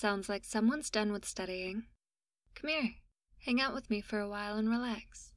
Sounds like someone's done with studying. Come here, hang out with me for a while and relax.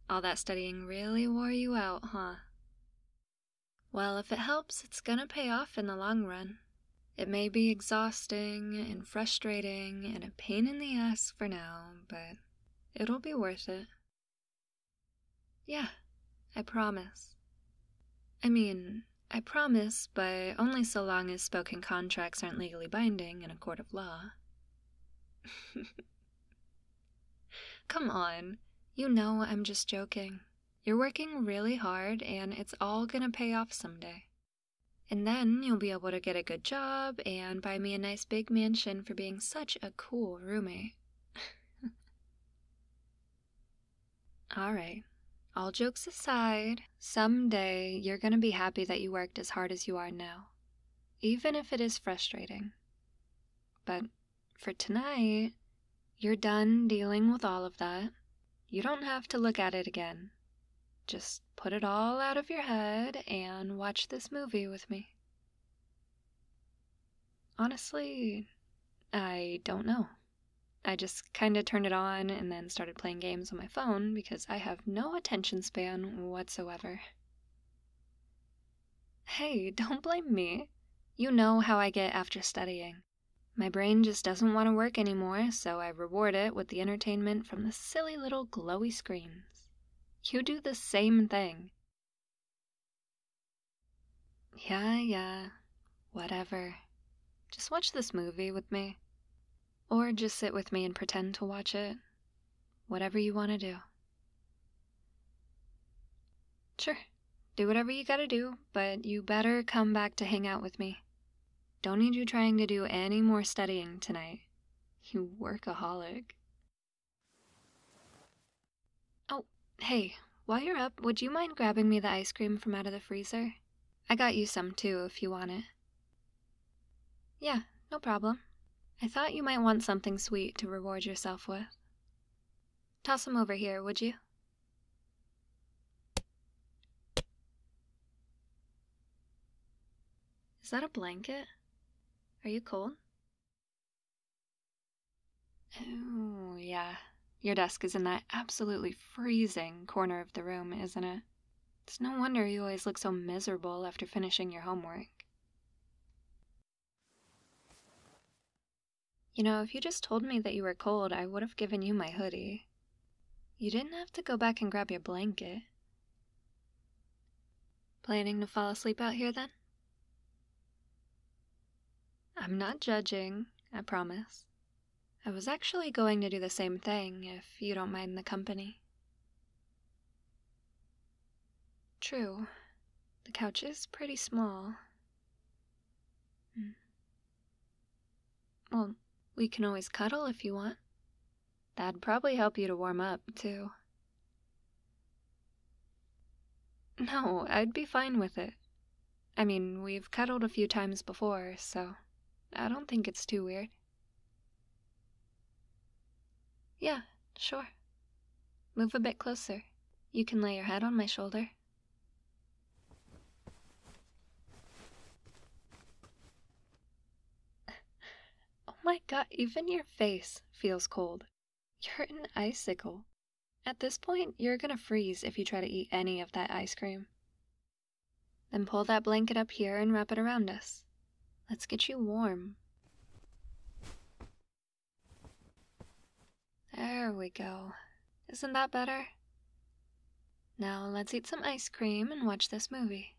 All that studying really wore you out, huh? Well, if it helps, it's gonna pay off in the long run. It may be exhausting and frustrating and a pain in the ass for now, but it'll be worth it. Yeah, I promise. I promise, but only so long as spoken contracts aren't legally binding in a court of law. Come on, you know I'm just joking. You're working really hard, and it's all gonna pay off someday. And then you'll be able to get a good job and buy me a nice big mansion for being such a cool roommate. Alright, all jokes aside, someday you're gonna be happy that you worked as hard as you are now, even if it is frustrating. But for tonight, you're done dealing with all of that. You don't have to look at it again. Just put it all out of your head and watch this movie with me. Honestly, I don't know. I just kinda turned it on and then started playing games on my phone because I have no attention span whatsoever. Hey, don't blame me. You know how I get after studying. My brain just doesn't want to work anymore, so I reward it with the entertainment from the silly little glowy screens. You do the same thing. Yeah, whatever. Just watch this movie with me. Or just sit with me and pretend to watch it. Whatever you want to do. Sure, do whatever you gotta do, but you better come back to hang out with me. Don't need you trying to do any more studying tonight. You workaholic. Oh, hey, while you're up, would you mind grabbing me the ice cream from out of the freezer? I got you some too, if you want it. Yeah, no problem. I thought you might want something sweet to reward yourself with. Toss them over here, would you? Is that a blanket? Are you cold? Oh, yeah. Your desk is in that absolutely freezing corner of the room, isn't it? It's no wonder you always look so miserable after finishing your homework. You know, if you just told me that you were cold, I would have given you my hoodie. You didn't have to go back and grab your blanket. Planning to fall asleep out here, then? I'm not judging, I promise. I was actually going to do the same thing, if you don't mind the company. True. The couch is pretty small. Well, we can always cuddle if you want. That'd probably help you to warm up, too. No, I'd be fine with it. I mean, we've cuddled a few times before, so I don't think it's too weird. Yeah, sure. Move a bit closer. You can lay your head on my shoulder. Oh my god, even your face feels cold. You're an icicle. At this point, you're gonna freeze if you try to eat any of that ice cream. Then pull that blanket up here and wrap it around us. Let's get you warm. There we go. Isn't that better? Now let's eat some ice cream and watch this movie.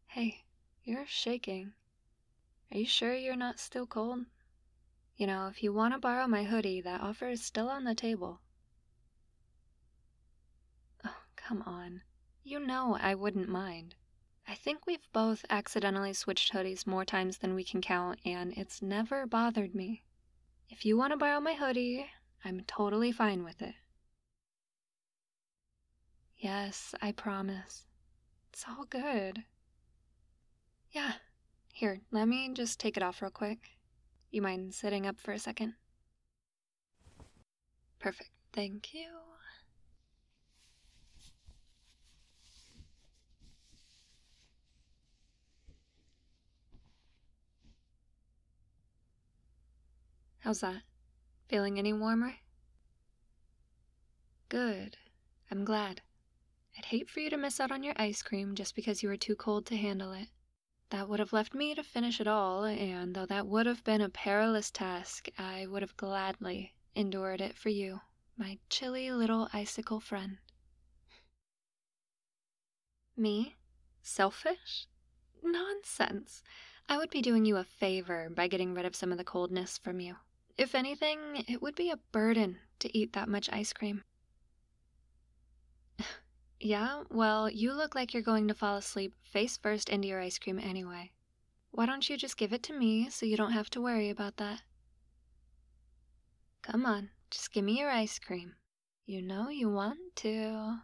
Hey, you're shaking. Are you sure you're not still cold? You know, if you want to borrow my hoodie, that offer is still on the table. Oh, come on. You know I wouldn't mind. I think we've both accidentally switched hoodies more times than we can count, and it's never bothered me. If you want to borrow my hoodie, I'm totally fine with it. Yes, I promise. It's all good. Yeah. Here, let me just take it off real quick. You mind sitting up for a second? Perfect. Thank you. How's that? Feeling any warmer? Good. I'm glad. I'd hate for you to miss out on your ice cream just because you were too cold to handle it. That would have left me to finish it all, and though that would have been a perilous task, I would have gladly endured it for you, my chilly little icicle friend. Me? Selfish? Nonsense. I would be doing you a favor by getting rid of some of the coldness from you. If anything, it would be a burden to eat that much ice cream. Yeah, well, you look like you're going to fall asleep face first into your ice cream anyway. Why don't you just give it to me so you don't have to worry about that? Come on, just give me your ice cream. You know you want to.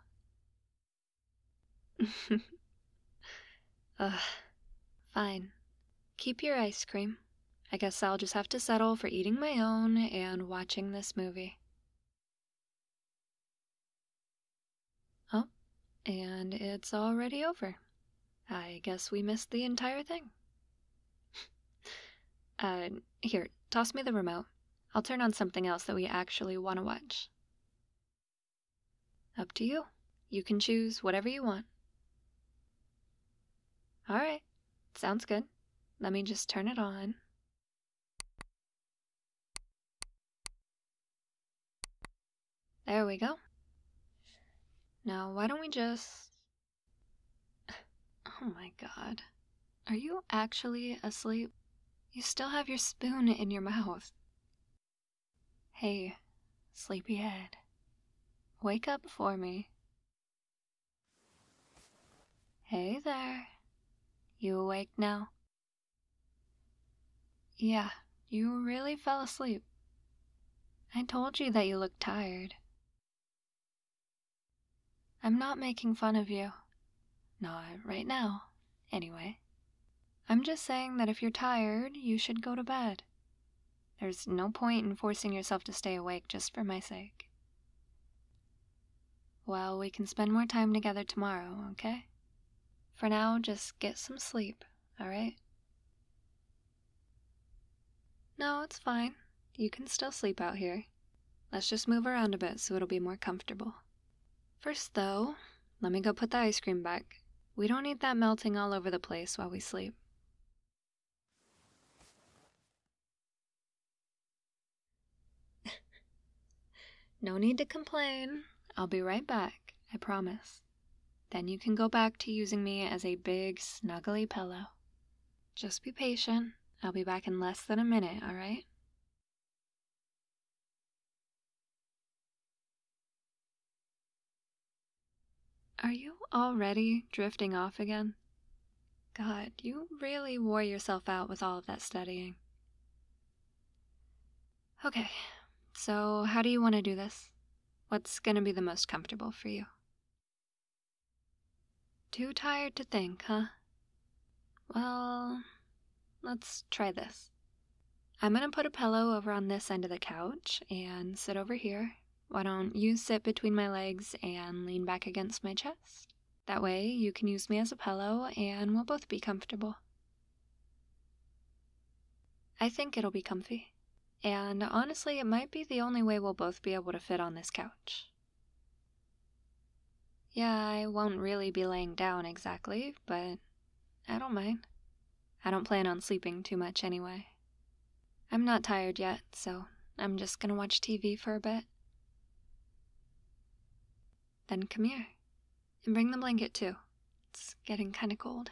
Ugh. Fine. Keep your ice cream. I guess I'll just have to settle for eating my own and watching this movie. Oh, and it's already over. I guess we missed the entire thing. Here, toss me the remote. I'll turn on something else that we actually want to watch. Up to you. You can choose whatever you want. Alright, sounds good. Let me just turn it on. There we go. Now, why don't we just... Oh my god. Are you actually asleep? You still have your spoon in your mouth. Hey, sleepyhead. Wake up for me. Hey there. You awake now? Yeah, you really fell asleep. I told you that you looked tired. I'm not making fun of you. Not right now, anyway. I'm just saying that if you're tired, you should go to bed. There's no point in forcing yourself to stay awake just for my sake. Well, we can spend more time together tomorrow, okay? For now, just get some sleep, alright? No, it's fine. You can still sleep out here. Let's just move around a bit so it'll be more comfortable. First, though, let me go put the ice cream back. We don't need that melting all over the place while we sleep. No need to complain. I'll be right back, I promise. Then you can go back to using me as a big, snuggly pillow. Just be patient. I'll be back in less than a minute, alright? Are you already drifting off again? God, you really wore yourself out with all of that studying. Okay, so how do you want to do this? What's gonna be the most comfortable for you? Too tired to think, huh? Well, let's try this. I'm gonna put a pillow over on this end of the couch and sit over here. Why don't you sit between my legs and lean back against my chest? That way you can use me as a pillow and we'll both be comfortable. I think it'll be comfy. And honestly, it might be the only way we'll both be able to fit on this couch. Yeah, I won't really be laying down exactly, but I don't mind. I don't plan on sleeping too much anyway. I'm not tired yet, so I'm just gonna watch TV for a bit. Then come here, and bring the blanket too. It's getting kinda cold.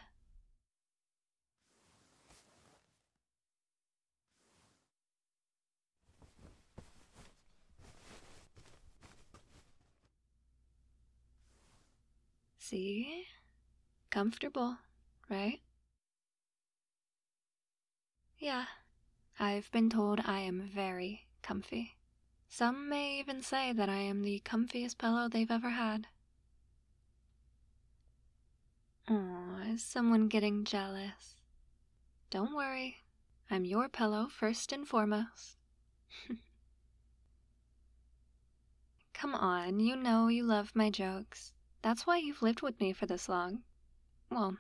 See? Comfortable, right? Yeah, I've been told I am very comfy. Some may even say that I am the comfiest pillow they've ever had. Aw, is someone getting jealous? Don't worry, I'm your pillow first and foremost. Come on, you know you love my jokes. That's why you've lived with me for this long. Well,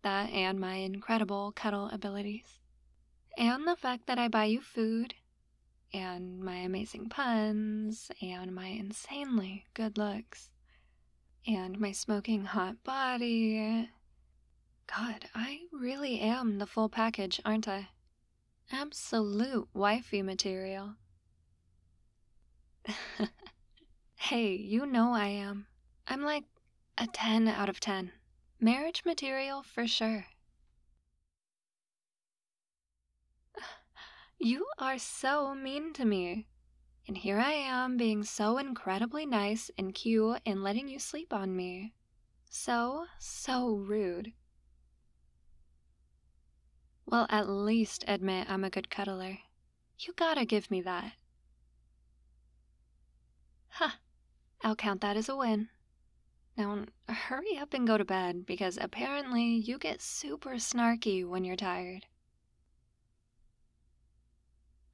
that and my incredible cuddle abilities. And the fact that I buy you food, and my amazing puns, and my insanely good looks, and my smoking hot body. God, I really am the full package, aren't I? Absolute wifey material. Hey, you know I am. I'm like a 10 out of 10. Marriage material for sure. You are so mean to me. And here I am being so incredibly nice and cute and letting you sleep on me. So rude. Well, at least admit I'm a good cuddler. You gotta give me that. Huh. I'll count that as a win. Now, hurry up and go to bed, because apparently you get super snarky when you're tired.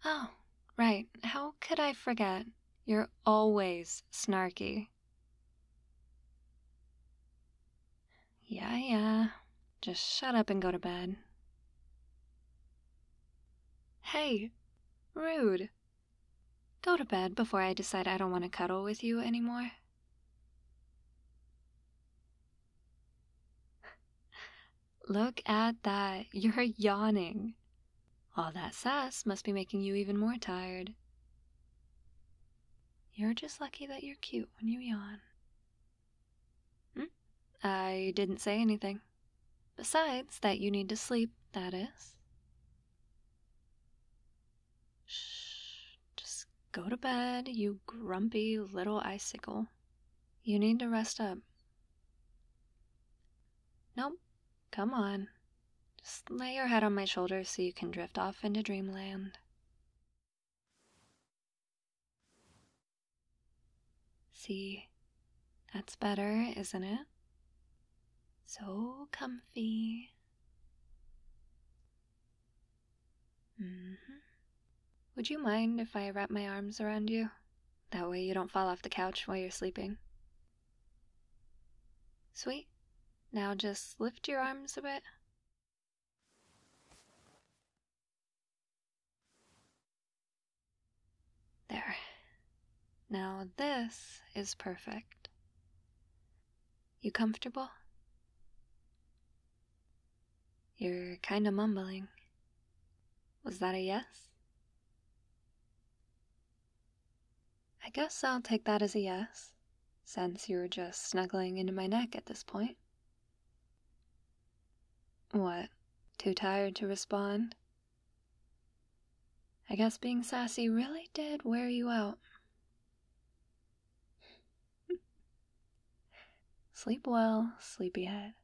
Oh, right. How could I forget? You're always snarky. Yeah. Just shut up and go to bed. Hey, rude. Go to bed before I decide I don't want to cuddle with you anymore. Look at that. You're yawning. All that sass must be making you even more tired. You're just lucky that you're cute when you yawn. I didn't say anything. Besides that you need to sleep, that is. Shh. Just go to bed, you grumpy little icicle. You need to rest up. Nope. Come on. Just lay your head on my shoulder so you can drift off into dreamland. See, that's better, isn't it? So comfy. Would you mind if I wrap my arms around you? That way you don't fall off the couch while you're sleeping. Sweet. Now just lift your arms a bit. There. Now this is perfect. You comfortable? You're kinda mumbling. Was that a yes? I guess I'll take that as a yes, since you're just snuggling into my neck at this point. What? Too tired to respond? I guess being sassy really did wear you out. Sleep well, sleepyhead.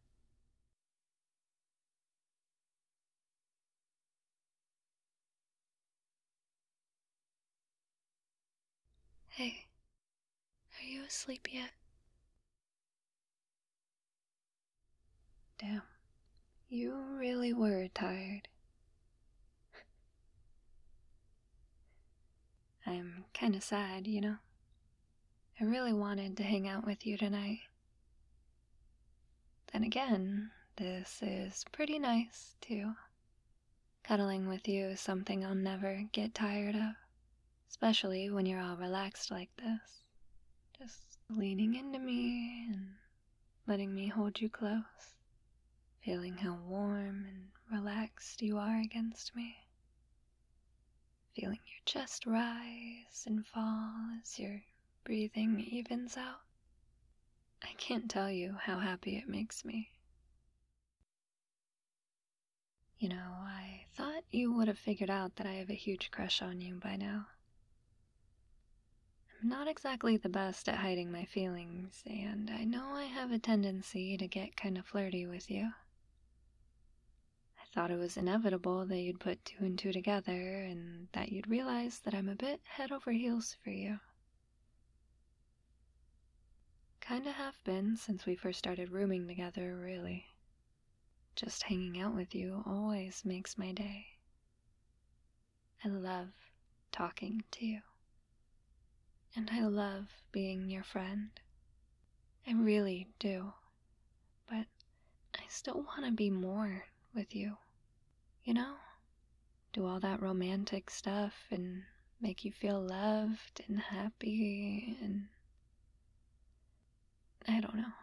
Hey, are you asleep yet? Damn, you really were tired. I'm kinda sad, you know? I really wanted to hang out with you tonight. Then again, this is pretty nice, too. Cuddling with you is something I'll never get tired of, especially when you're all relaxed like this. Just leaning into me and letting me hold you close, feeling how warm and relaxed you are against me. Feeling your chest rise and fall as your breathing evens out. I can't tell you how happy it makes me. You know, I thought you would have figured out that I have a huge crush on you by now. I'm not exactly the best at hiding my feelings, and I know I have a tendency to get kinda flirty with you. I thought it was inevitable that you'd put two and two together, and that you'd realize that I'm a bit head over heels for you. Kinda have been since we first started rooming together, really. Just hanging out with you always makes my day. I love talking to you. And I love being your friend. I really do. But I still want to be more with you. You know? Do all that romantic stuff and make you feel loved and happy and... I don't know.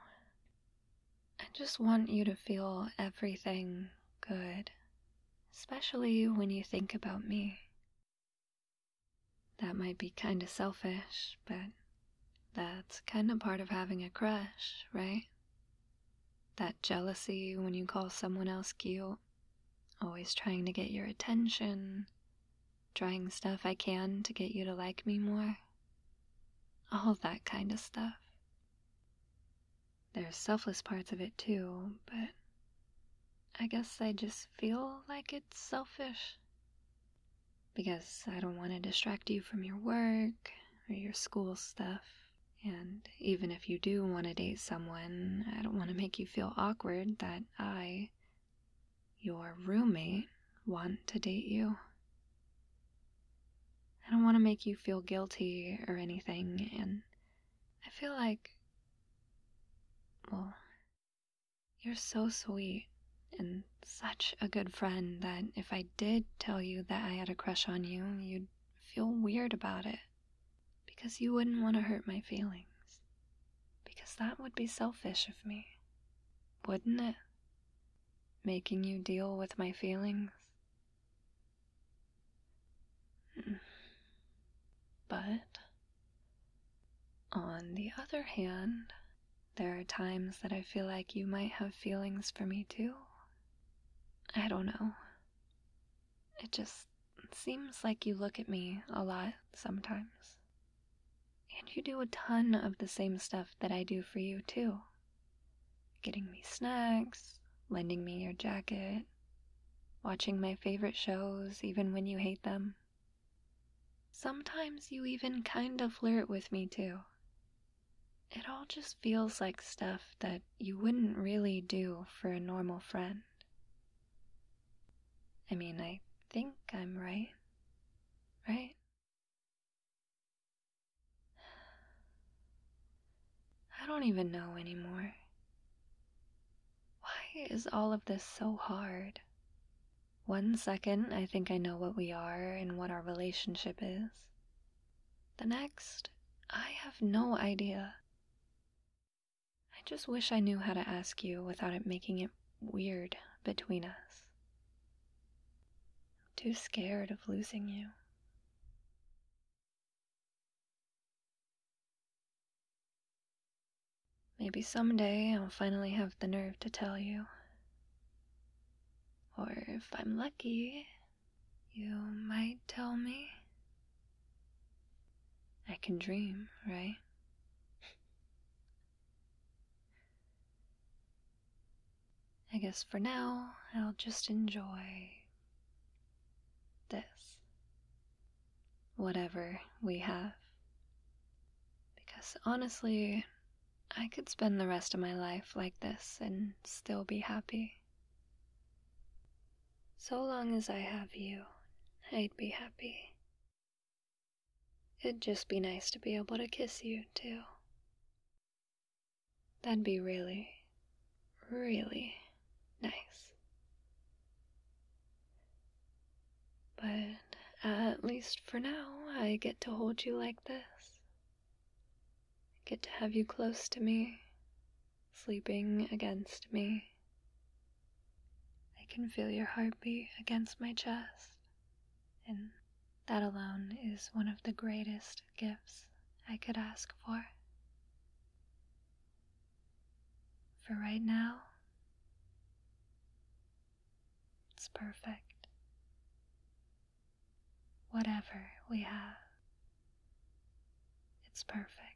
I just want you to feel everything good. Especially when you think about me. That might be kinda selfish, but that's kinda part of having a crush, right? That jealousy when you call someone else cute, always trying to get your attention, trying stuff I can to get you to like me more. All that kinda stuff. There's selfless parts of it too, but I guess I just feel like it's selfish. Because I don't want to distract you from your work or your school stuff. And even if you do want to date someone, I don't want to make you feel awkward that I, your roommate, want to date you. I don't want to make you feel guilty or anything, and I feel like, well, you're so sweet and such a good friend that if I did tell you that I had a crush on you, you'd feel weird about it. Because you wouldn't want to hurt my feelings. Because that would be selfish of me. Wouldn't it? Making you deal with my feelings. But, on the other hand, there are times that I feel like you might have feelings for me too. I don't know. It just seems like you look at me a lot sometimes. And you do a ton of the same stuff that I do for you too. Getting me snacks, lending me your jacket, watching my favorite shows even when you hate them. Sometimes you even kind of flirt with me too. It all just feels like stuff that you wouldn't really do for a normal friend. I mean, I think I'm right? Right? I don't even know anymore. Why is all of this so hard? One second, I think I know what we are and what our relationship is. The next, I have no idea. I just wish I knew how to ask you without it making it weird between us. I'm too scared of losing you. Maybe someday I'll finally have the nerve to tell you. Or if I'm lucky, you might tell me. I can dream, right? I guess for now, I'll just enjoy this. Whatever we have. Because honestly, I could spend the rest of my life like this and still be happy. So long as I have you, I'd be happy. It'd just be nice to be able to kiss you, too. That'd be really, really nice. But at least for now, I get to hold you like this. I get to have you close to me, sleeping against me. I can feel your heartbeat against my chest, and that alone is one of the greatest gifts I could ask for. For right now, it's perfect. Whatever we have, it's perfect.